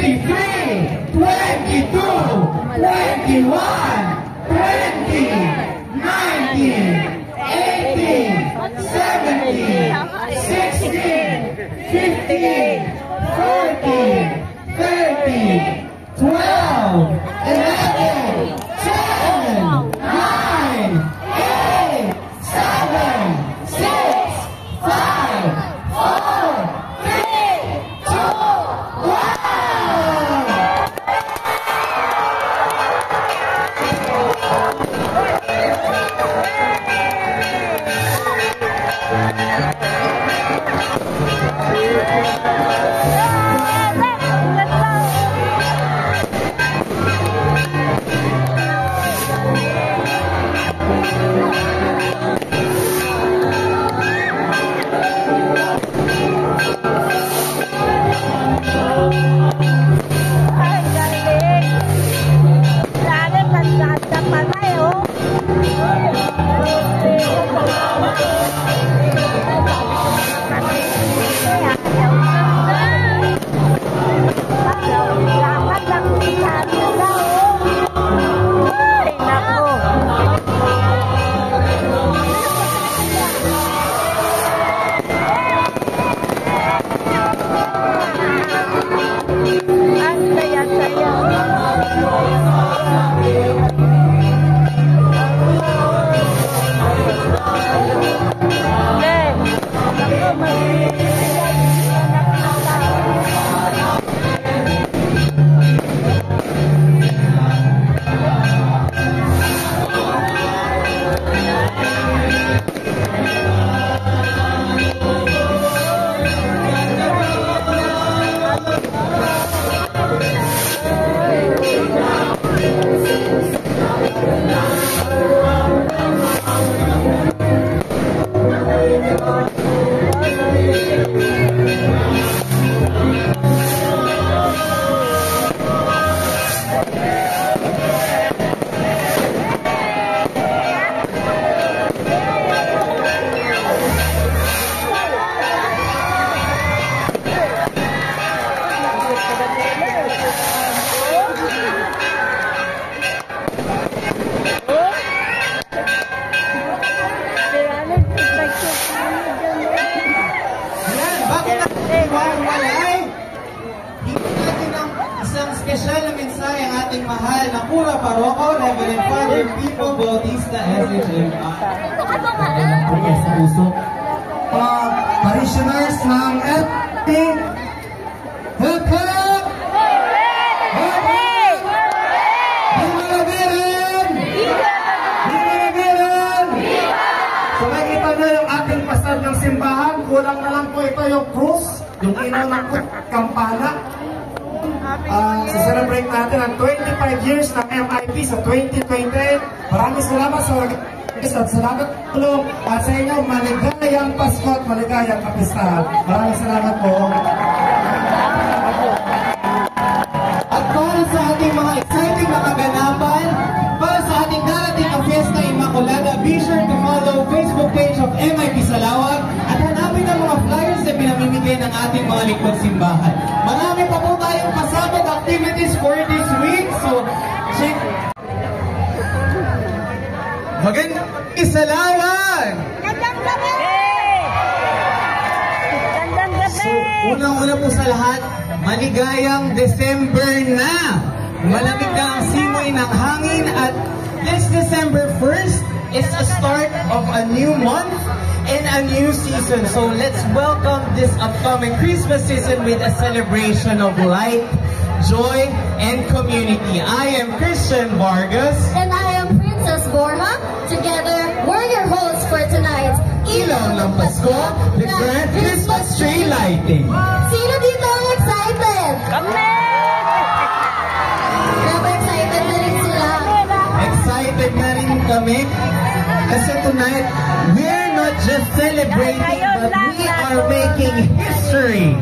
23, 22, 21, 20, 19, 18, 17, 16, 15, 14, 13, 12, 11, 10, 9, 8, 7, 6, 5, 4, 3, 2, 1. Special na mensahe ang ating mahal na Pura Paroko, Reverend Father Pipo Bautista SHM. Sa puso. Parishioners ng FP. Hip hip! So nakikita nyo yung ating pasad ng simbahan. Kulang na lang po ito yung krus, yung inaw ng kampana. Celebrate natin ang 25 years ng MIP sa 2020. Maraming salamat sa salamat tulong at sa inyo maligayang Pasko at maligayang kapistahan. Maraming salamat po. At para sa ating mga exciting na kaganapan, para sa ating darating na Fiesta Immaculada, be sure to follow Facebook page of MIP Salawag at hanapin ang mga flyers na pinamimigay ng ating mga lingkod simbahan. Marami pa po tayong pasabog activities for this week. So, check. Magandang Salawag! Gandang gabi! Gandang gabi! So, unang-una po sa lahat, maligayang December na! Malamig na ang simoy ng hangin at this December 1st is a start of a new month and a new season. So let's welcome this upcoming Christmas season with a celebration of light, joy, and community. I am Christian Vargas. And I am Princess Borja. Together, we're your hosts for tonight's Ilaw ng Pasko, the Grand Christmas Tree Lighting. Sino dito ang excited? Kami! Grabe, excited na rin sila. Excited na rin kami kasi tonight, we're not just celebrating, but we are making history.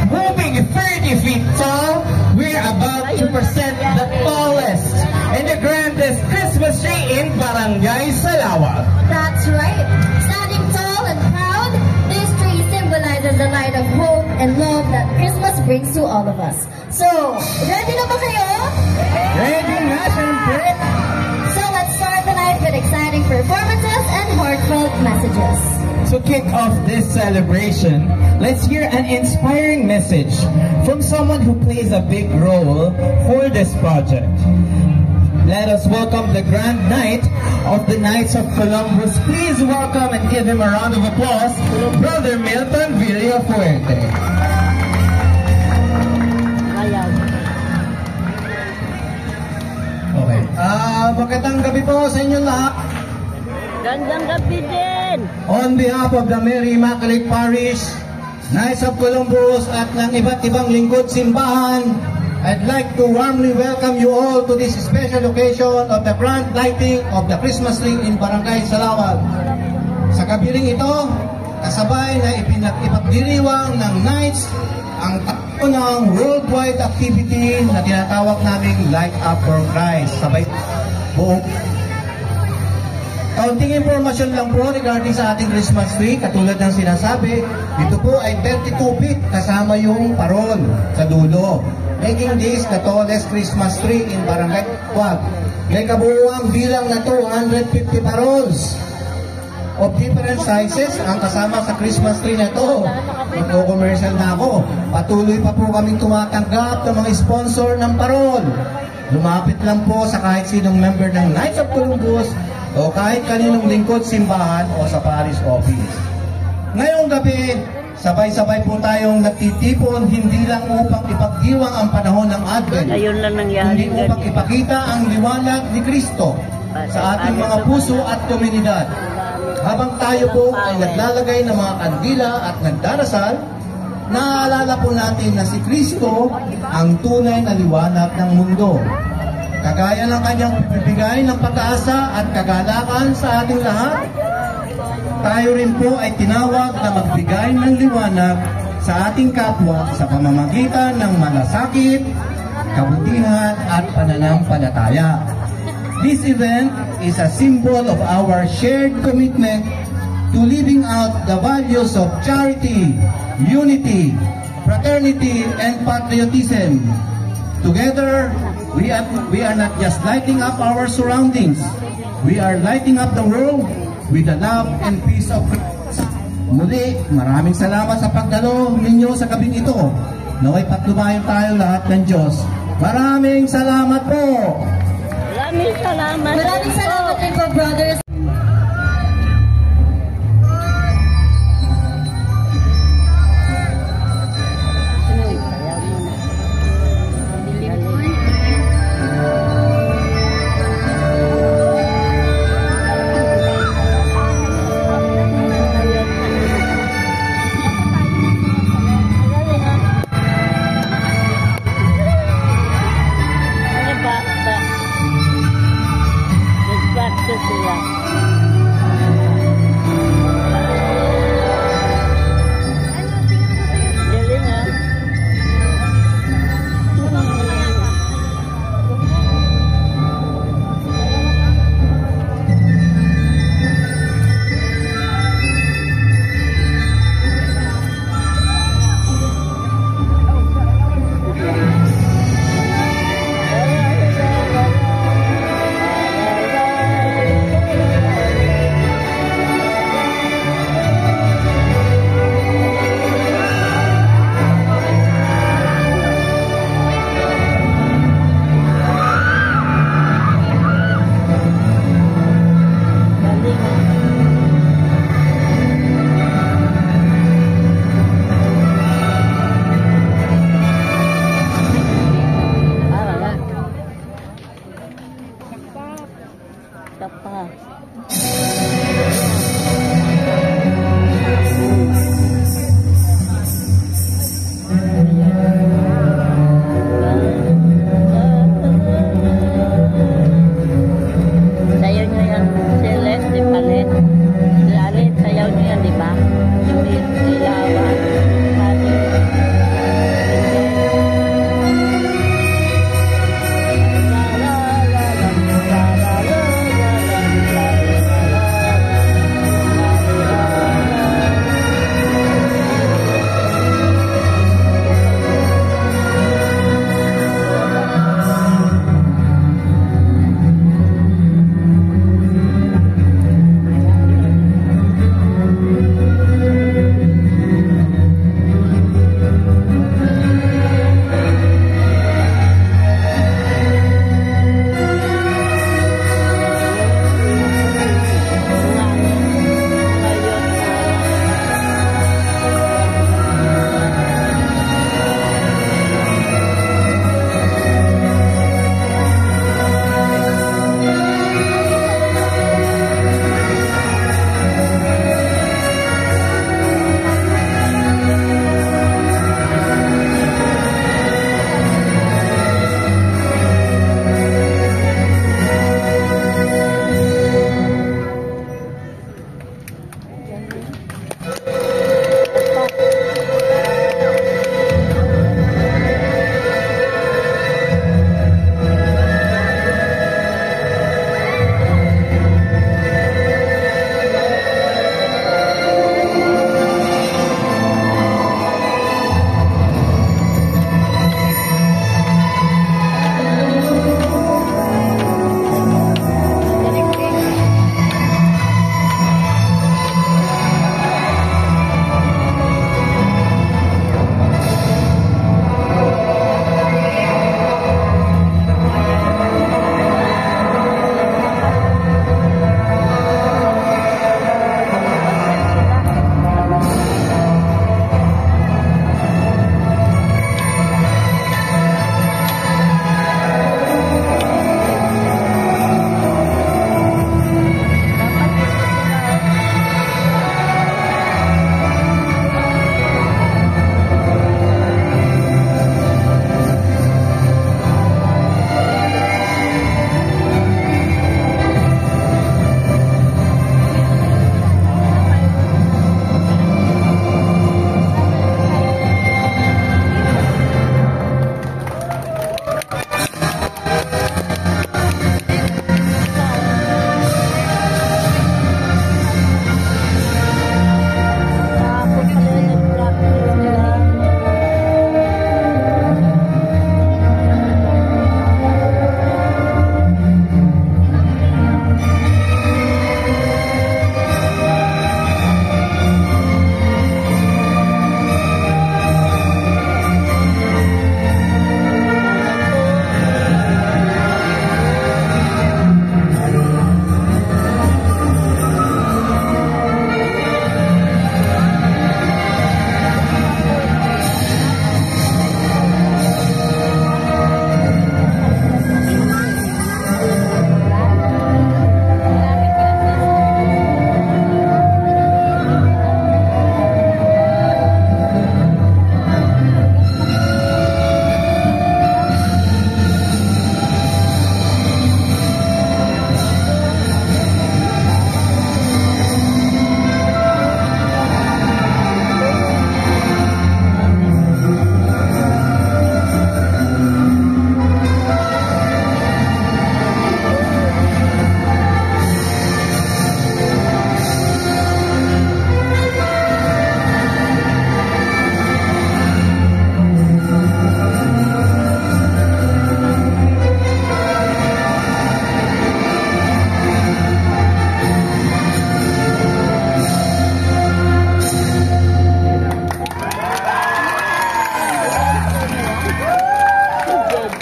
Moving 30 feet tall, we're about to present the tallest and the grandest Christmas tree in Barangay Salawag. That's right. Standing tall and proud, this tree symbolizes the light of hope and love that Christmas brings means to all of us. So, ready na ba kayo? Ready na, syempre! So let's start the night with exciting performances and heartfelt messages. To kick off this celebration, let's hear an inspiring message from someone who plays a big role for this project. Let us welcome the Grand Knight of the Knights of Columbus. Please welcome and give him a round of applause, Brother Milton Villafuerte. Okay. Magandang gabi po sa inyo lahat. Gandang gabi din! On behalf of the Mary Immaculate Parish, Knights of Columbus at ng iba't ibang lingkod simbahan, I'd like to warmly welcome you all to this special occasion of the grand lighting of the Christmas tree in Barangay Salawag. Sa gabiring ito, kasabay na ipagdiriwang ng Knights ang ng worldwide activity na tinatawag naming Light Up for Christ. Sabay buong kaunting impormasyon lang po regarding sa ating Christmas tree. Katulad ng sinasabi, ito po ay 32 feet kasama yung parol sa dulo, making this the tallest Christmas tree in Barangay Salawag. May kabuuang bilang na 250 parols of different sizes ang kasama sa Christmas tree na ito. Magko-commercial na ako. Patuloy pa po kaming tumatanggap ng mga sponsor ng parol. Lumapit lang po sa kahit sinong member ng Knights of Columbus o kahit kaninong lingkod simbahan o sa parish office. Ngayong gabi, sabay-sabay po tayong nagtitipon hindi lang upang ipagdiwang ang panahon ng Advent, Ayun lang nangyari. kundi upang ipakita ang liwanag ni Kristo sa ating mga puso at komunidad. Habang tayo po ay naglalagay ng mga kandila at nagdarasal, naaalala po natin na si Kristo ang tunay na liwanag ng mundo. Kagaya ng kanyang bibigay ng pag-asa at kagalakan sa ating lahat, tayo rin po ay tinawag na magbigay ng liwanag sa ating kapwa sa pamamagitan ng malasakit, kabutihan at pananampalataya. This event is a symbol of our shared commitment to living out the values of charity, unity, fraternity, and patriotism. Together, we are not just lighting up our surroundings, we are lighting up the world with the love and peace of Christ. Muli, maraming salamat sa pagdalo ninyo sa gabing ito. Naway patnubayan tayo lahat ng Diyos. Maraming salamat po! Maraming salamat. Maraming salamat din po, brothers. Nag-practice sila.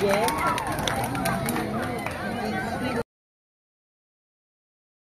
Jen.